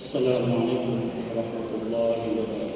Assalamualaikum warahmatullahi wabarakatuh.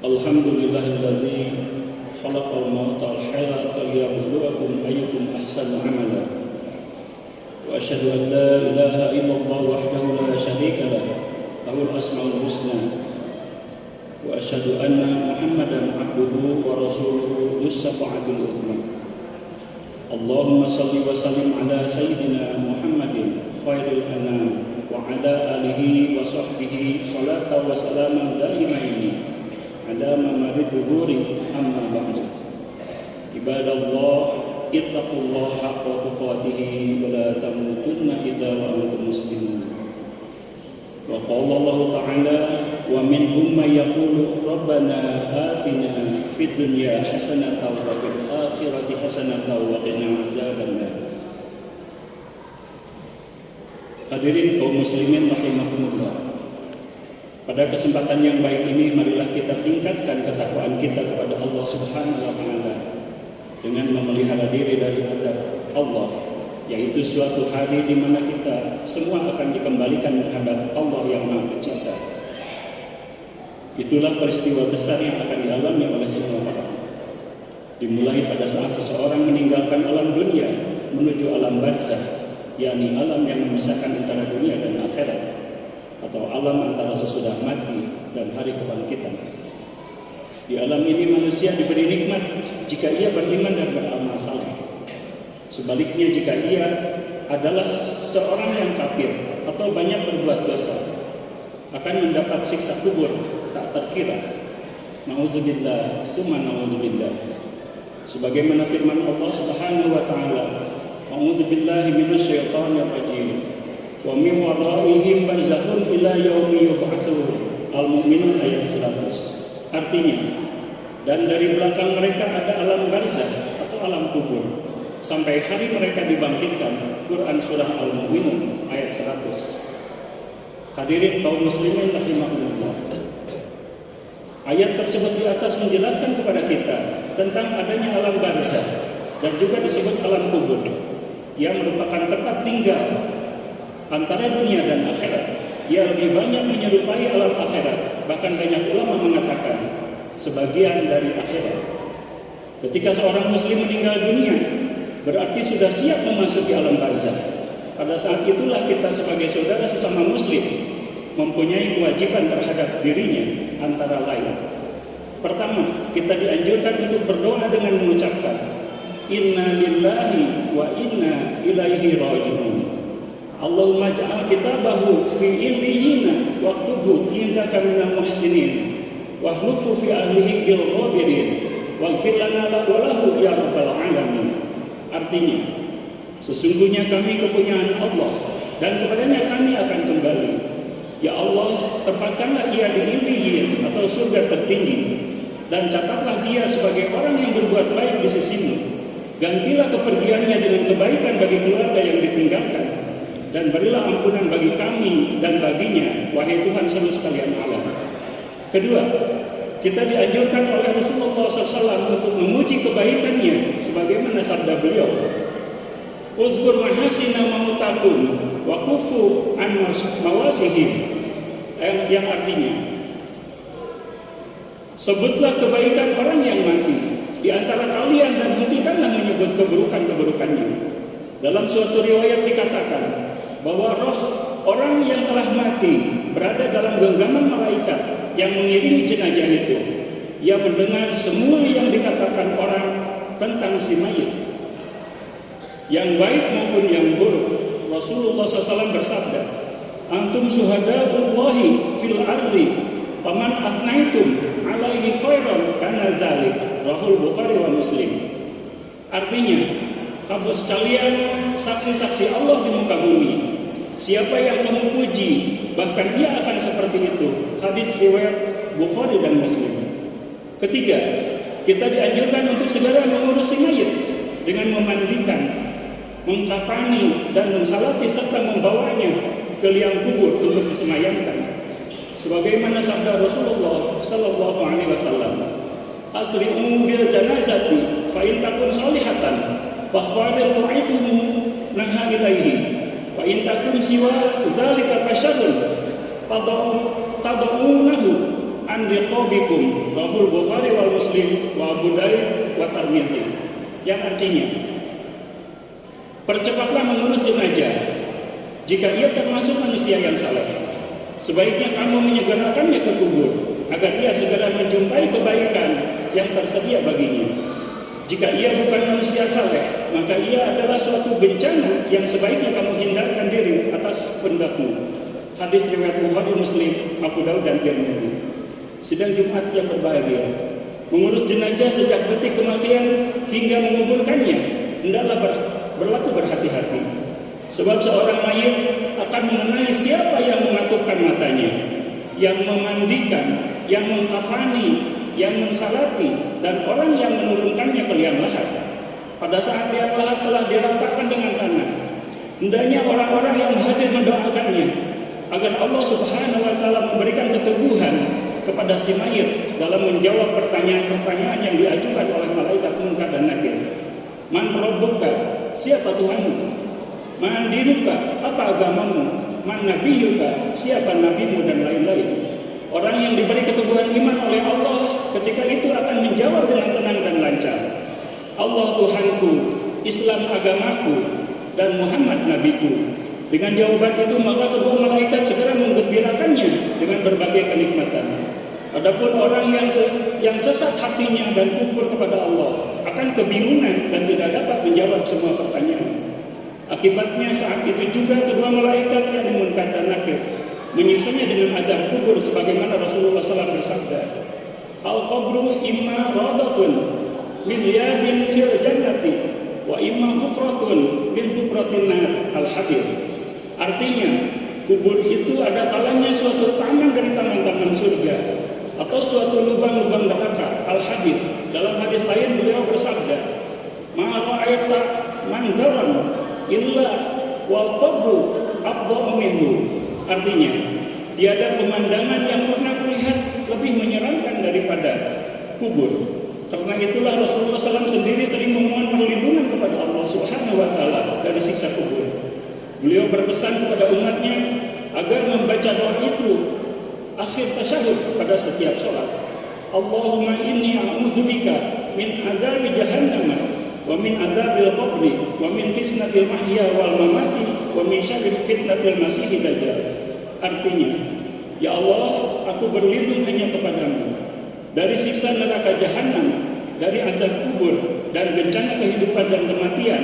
Alhamdulillahilladzi khalaqal mauta wal hayata liyabluwakum ayyukum ahsanu amala. Wa asyhadu an la ilaha illallah wahdahu la syarika lah, lahul asmaul husna. Wa asyhadu anna Muhammadan abduhu wa rasuluhu dzs-syafa'atul uzma. Allahumma shalli wa sallim ala sayyidina Muhammadin khairil anam wa ala alihi wa sahbihi salatan wa salaman daimaini ada mamari dhuhuri amma ba'du. Ibadallah ittaqullaha haqqa tuqatih wa la tamutunna illa wa antum muslimun. Wa qala Allah ta'ala wa minhum may yaqulu rabbana atina fid dunya hasanatan wa fil akhirati hasanatan wa qina azabannar. Hadirin kaum muslimin rahimakumullah. Pada kesempatan yang baik ini, marilah kita tingkatkan ketakwaan kita kepada Allah Subhanahu wa Ta'ala dengan memelihara diri dari azab Allah, yaitu suatu hari di mana kita semua akan dikembalikan menghadap Allah yang Maha Pencipta. Itulah peristiwa besar yang akan dialami oleh semua orang. Dimulai pada saat seseorang meninggalkan alam dunia menuju alam barzakh, yakni alam yang memisahkan antara dunia dan akhirat, atau alam antara sesudah mati dan hari kebangkitan. Di alam ini manusia diberi nikmat jika ia beriman dan beramal saleh. Sebaliknya jika ia adalah seorang yang kafir atau banyak berbuat dosa, akan mendapat siksa kubur tak terkira. Nauzubillah, summa nauzubillah. Sebagaimana firman Allah Subhanahu wa Ta'ala, A'udzubillahi minasyaitonir rajim. Wa min waraihim barzakhun ila yaumi yub'atsun. Al-Mu'minun ayat 100. Artinya, dan dari belakang mereka ada alam barzakh atau alam kubur sampai hari mereka dibangkitkan. Quran surah Al-Mu'minun ayat 100. Hadirin kaum muslimin rahimahumullah. Ayat tersebut di atas menjelaskan kepada kita tentang adanya alam barzakh dan juga disebut alam kubur yang merupakan tempat tinggal antara dunia dan akhirat. Ia lebih banyak menyerupai alam akhirat. Bahkan banyak ulama mengatakan sebagian dari akhirat. Ketika seorang muslim meninggal dunia, berarti sudah siap memasuki alam barzakh. Pada saat itulah kita sebagai saudara sesama muslim mempunyai kewajiban terhadap dirinya, antara lain. Pertama, kita dianjurkan untuk berdoa dengan mengucapkan Inna lillahi wa inna ilaihi raji'un. Allahumma ja'al kitabahu fi illiyina waktubhu indaka minal muhsinin wahlufu fi ahlihi bil ghabirin waghfir lana wa lahu ya rabbal alamin. Artinya, sesungguhnya kami kepunyaan Allah dan kepadanya kami akan kembali. Ya Allah, tempatkanlah ia di illiyin atau surga tertinggi, dan catatlah dia sebagai orang yang berbuat baik di sisimu. Gantilah kepergiannya dengan kebaikan bagi keluarga yang ditinggalkan, dan berilah ampunan bagi kami dan baginya, wahai Tuhan seluruh sekalian alam. Kedua, kita dianjurkan oleh Rasulullah SAW untuk memuji kebaikannya, sebagaimana sabda beliau, Uzkur mahasina mautakum wa kufu an mawasihim, yang artinya, sebutlah kebaikan orang yang mati di antara kalian dan hentikanlah menyebut keburukan-keburukannya. Dalam suatu riwayat dikatakan bahwa roh orang yang telah mati berada dalam genggaman malaikat yang mengiringi jenazah itu. Ia mendengar semua yang dikatakan orang tentang si mayit, yang baik maupun yang buruk. Rasulullah SAW bersabda, Antum syuhada'ullahi fil ardi Paman asnaitum alaihi khairan kana zalik, rahul Bukhari wa Muslim. Artinya, kamu sekalian saksi-saksi Allah di muka bumi. Siapa yang kamu puji, bahkan dia akan seperti itu. Hadis riwayat Bukhari dan Muslim. Ketiga, kita dianjurkan untuk segera mengurus mayit dengan memandikan, mengkafani dan mensalati serta membawanya ke liang kubur untuk disemayamkan. Sebagaimana sabda Rasulullah sallallahu alaihi wasallam, "Asri'u bil janazati fa in takun salihatan fa khawalil tu'idumu naha ilaihi wa in takun siwa zalika fasyarun tad'unahu an riqabikum." Rahul Bukhari wal Muslim wa Abu Daud wa Tirmidzi. Yang artinya, percepatlah mengurus jenazah jika ia termasuk manusia yang saleh. Sebaiknya kamu menyegerakannya ke kubur agar ia segera menjumpai kebaikan yang tersedia baginya. Jika ia bukan manusia saleh, maka ia adalah suatu bencana yang sebaiknya kamu hindarkan diri atas pendakmu. Hadis riwayat Bukhari, Muslim, Abu Daud dan Tirmidzi. Sidang Jumat yang berbahagia, mengurus jenazah sejak detik kematian hingga menguburkannya hendaklah berlaku berhati-hati. Sebab seorang mayit akan mengenai siapa yang mengatupkan matanya, yang memandikan, yang mengkafani, yang mensalati, dan orang yang menurunkannya ke liang lahat. Pada saat liang lahat telah diratakan dengan tanah, hendaknya orang-orang yang hadir mendoakannya agar Allah Subhanahu wa taala memberikan keteguhan kepada si mayit dalam menjawab pertanyaan-pertanyaan yang diajukan oleh malaikat Munkar dan Nakir. Man rabbuka? Siapa Tuhanmu? Man dinuka? Apa agamamu? Man nabiyuka? Siapa nabimu? Dan lain-lain. Orang yang diberi keteguhan iman oleh Allah ketika itu akan menjawab dengan tenang dan lancar, Allah Tuhanku, Islam agamaku, dan Muhammad nabiku. Dengan jawaban itu maka kedua malaikat segera menggembirakannya dengan berbagai kenikmatan. Adapun orang yang sesat hatinya dan kufur kepada Allah akan kebingungan dan tidak dapat menjawab semua pertanyaan. Akibatnya saat itu juga kedua malaikat yang Munkar dan Nakir menyiksanya dengan azab kubur sebagaimana Rasulullah SAW bersabda, "Al-qabru imma radatun min riyadin fil jannati wa imma hufratun min hufratin nar." Al-Hadis. Artinya, kubur itu ada kalanya suatu taman dari taman-taman surga atau suatu lubang-lubang neraka. Al-Hadis. Dalam hadis lain beliau bersabda, "Ma ra'aita mandaran illa wal qabru afdhalu minhu." Artinya, tiada pemandangan yang pernah kulihat lebih menyeramkan daripada kubur. Karena itulah Rasulullah SAW sendiri sering memohon perlindungan kepada Allah Subhanahu wa taala dari siksa kubur. Beliau berpesan kepada umatnya agar membaca doa itu akhir tasyahud pada setiap sholat. Allahumma inni a'udzubika min adzabi jahannam wa min adzabil qabri wa min fitnatil mahya wal mamati wa min syarri fitnatil masiihid dajjal. Artinya, ya Allah, aku berlindung hanya kepadamu dari siksa neraka jahanam, dari azab kubur dan bencana kehidupan dan kematian,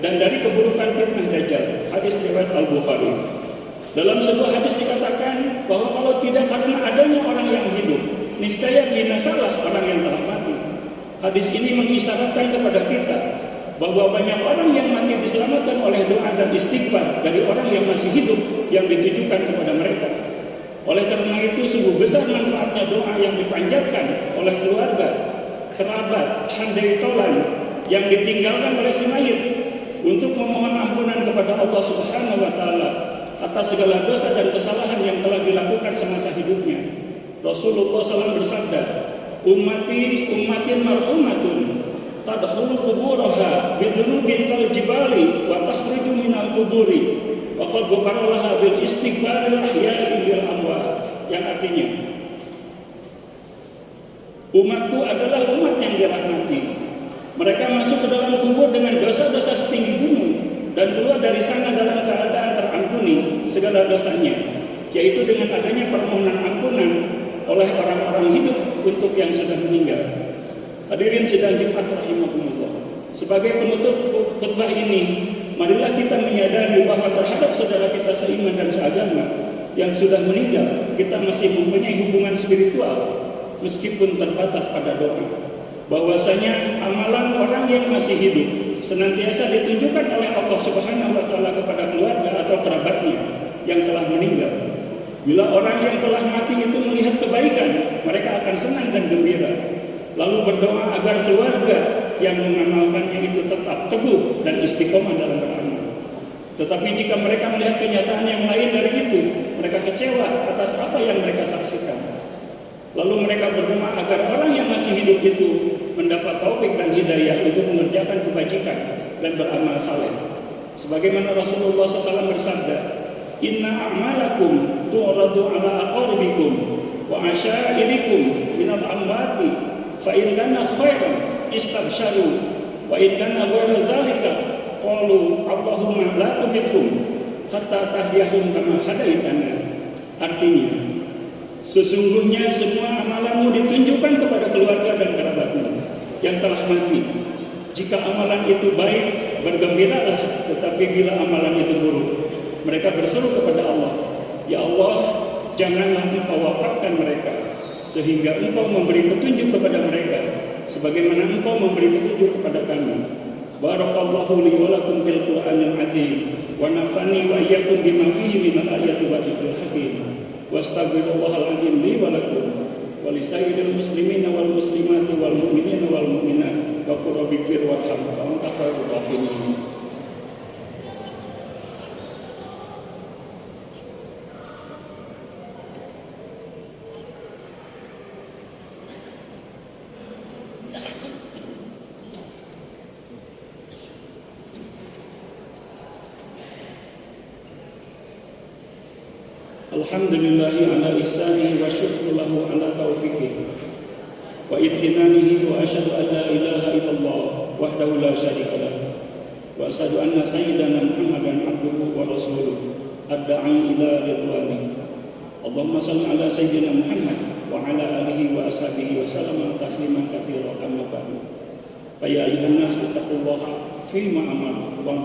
dan dari keburukan fitnah dajjal. Hadis riwayat Al-Bukhari. Dalam sebuah hadis dikatakan bahwa kalau tidak karena adanya orang yang hidup, niscaya binasalah orang yang telah mati. Hadis ini mengisyaratkan kepada kita bahwa banyak orang yang mati diselamatkan oleh doa dan istighfar dari orang yang masih hidup yang ditujukan kepada mereka. Oleh karena itu sungguh besar manfaatnya doa yang dipanjatkan oleh keluarga, kerabat, handai tolan yang ditinggalkan oleh si mayit untuk memohon ampunan kepada Allah Subhanahu wa taala atas segala dosa dan kesalahan yang telah dilakukan semasa hidupnya. Rasulullah SAW bersabda, ummatin marhumatun tadkhulu quburaha bidunubin kal jibali wa takhruju minal quburi wa qad ghafara laha bil istighfaril ahya'i bil amwat. Yang artinya, umatku adalah umat yang dirahmati. Mereka masuk ke dalam kubur dengan dosa-dosa setinggi gunung dan keluar dari sana dalam keadaan terampuni segala dosanya, yaitu dengan adanya permohonan ampunan oleh orang-orang hidup untuk yang sudah meninggal. Hadirin sidang Jumat rahimakumullah. Sebagai penutup khutbah ini, marilah kita menyadari bahwa terhadap saudara kita seiman dan seagama yang sudah meninggal, kita masih mempunyai hubungan spiritual meskipun terbatas pada doa. Bahwasanya amalan orang yang masih hidup senantiasa ditunjukkan oleh Allah Subhanahu wa taala kepada keluarga atau kerabatnya yang telah meninggal. Bila orang yang telah mati itu melihat kebaikan, mereka akan senang dan gembira, lalu berdoa agar keluarga yang mengamalkannya itu tetap teguh dan istiqomah dalam beramal. Tetapi jika mereka melihat kenyataan yang lain dari itu, mereka kecewa atas apa yang mereka saksikan. Lalu mereka berdoa agar orang yang masih hidup itu mendapat taufik dan hidayah untuk mengerjakan kebajikan dan beramal saleh. Sebagaimana Rasulullah SAW bersabda, "Inna a'malakum tu'radu ala aqaribikum wa asyairikum minal amwati fa in kana khairan istabsharu wa in kana ghairu zalika qalu Allahumma la tumithum hatta tahdiyahum kama hadaitana." Artinya, sesungguhnya semua amalanmu ditunjukkan kepada keluarga dan kerabatmu yang telah mati. Jika amalan itu baik, bergembiralah, tetapi bila amalan itu buruk, mereka berseru kepada Allah, "Ya Allah, janganlah Engkau wafatkan mereka, sehingga Engkau memberi petunjuk kepada mereka, sebagaimana Engkau memberi petunjuk kepada kami." Barakallahu li wa lakum bil Qur'anil azim wa nafani wa iyyakum bima fihi minal ayati wa dzikril hakim. Wastaghfirullahal azim li wa lakum wa lisairil muslimina wal muslimati wal mu'minina wal mu'minat wa qur rabbighfir warham wa anta khairur rahimin. Alhamdulillahi ala ihsanihi wa syukru lahu ala taufiqihi wa ibtinanihi wa asyhadu an la ilaha illallah wahdahu la syarika lahu wa asyhadu anna sayyidana Muhammadan abduhu wa rasuluhu ad-da'i ila ridwanihi. Allahumma shalli ala sayyidina Muhammad wa ala alihi wa ashabihi wa sallama tasliman katsiran amma ba'du. Fa ya ayyuhan nas taqullaha fima amara wa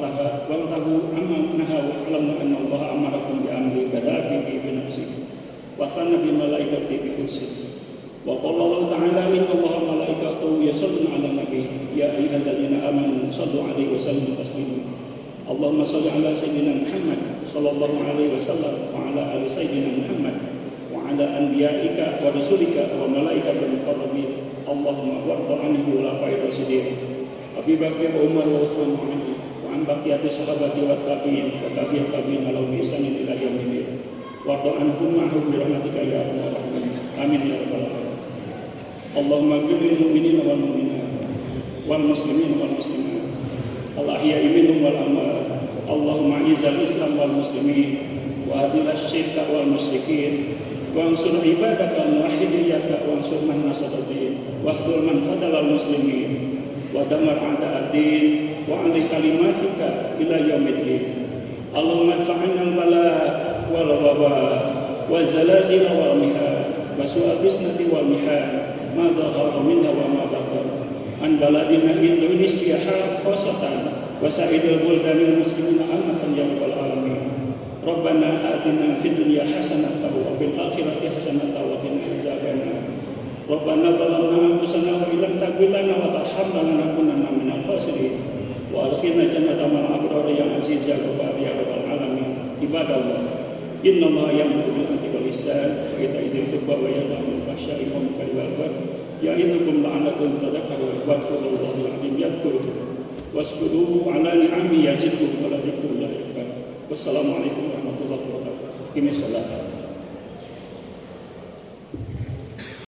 tahu amma naha wa alam anna Allah amarakum bi amri badati bi nafsihi wa sanna bi malaikati bi kursihi wa qala Allah ta'ala inna Allaha wa malaikatahu yusholluna 'alan nabi ya ayyuhalladzina amanu shallu 'alaihi wa sallimu taslima. Allahumma shalli 'ala sayyidina Muhammad sallallahu alaihi wasallam wa 'ala ali sayyidina Muhammad wa 'ala anbiya'ika wa rusulika wa malaikatil muqarrabin. Allahumma warḍa 'anil khulafa'ir rasyidin Abi Bakr wa Umar wa Utsman wa Ali wa an baqiyati sahabati wa tabi'in wa tabi'ut tabi'in ala ihsan ila yaumil din. Warḍa 'anhum ma'hum bi rahmatika ya arhamar rahimin. Amin ya rabbal alamin. Allahumma ighfir lil mu'minina wal mu'minat wal muslimina wal muslimat al ahya'i minhum wal amwat. Allahumma izzil islam wal muslimin wa adil asy-syirka wal musyrikin wa ansur ibadaka al muwahhidiyaka wa ansur man nasara din wa hdul man khadala al muslimin wa damar a'da ad-din wa 'ali kalimatika ila yaumiddin. Allahumma adfa'na al-bala wal waba wal zalazil wal mihad wa su'al bisnati wal mihad ma dhahara minha wa ma batan an baladina Indonesia khosatan wa sa'idil buldanil muslimina amatan ya rabbal alamin. Rabbana atina fid dunya hasanatan wa fil akhirati hasanatan wa qina adzabannar. Rabbana zalamna anfusana wa illam taghfir lana wa tarhamna lanakunanna minal khasirin wa adkhilna jannata ma'al abrar ya aziz ya ghaffar ya rabbal alamin. Ibadallah, innallaha ya'muru bil 'adli wal ihsan wa ita'i dzil qurba wa yanha 'anil fahsya'i wal munkari wal baghi ya'idukum la'allakum tadhakkarun. Wadhkurullahal 'azim yadhkurukum washkuruhu 'ala ni'amihi yazidkum wa la dzikrullahi akbar. Wassalamualaikum warahmatullahi wabarakatuh. Ini salat.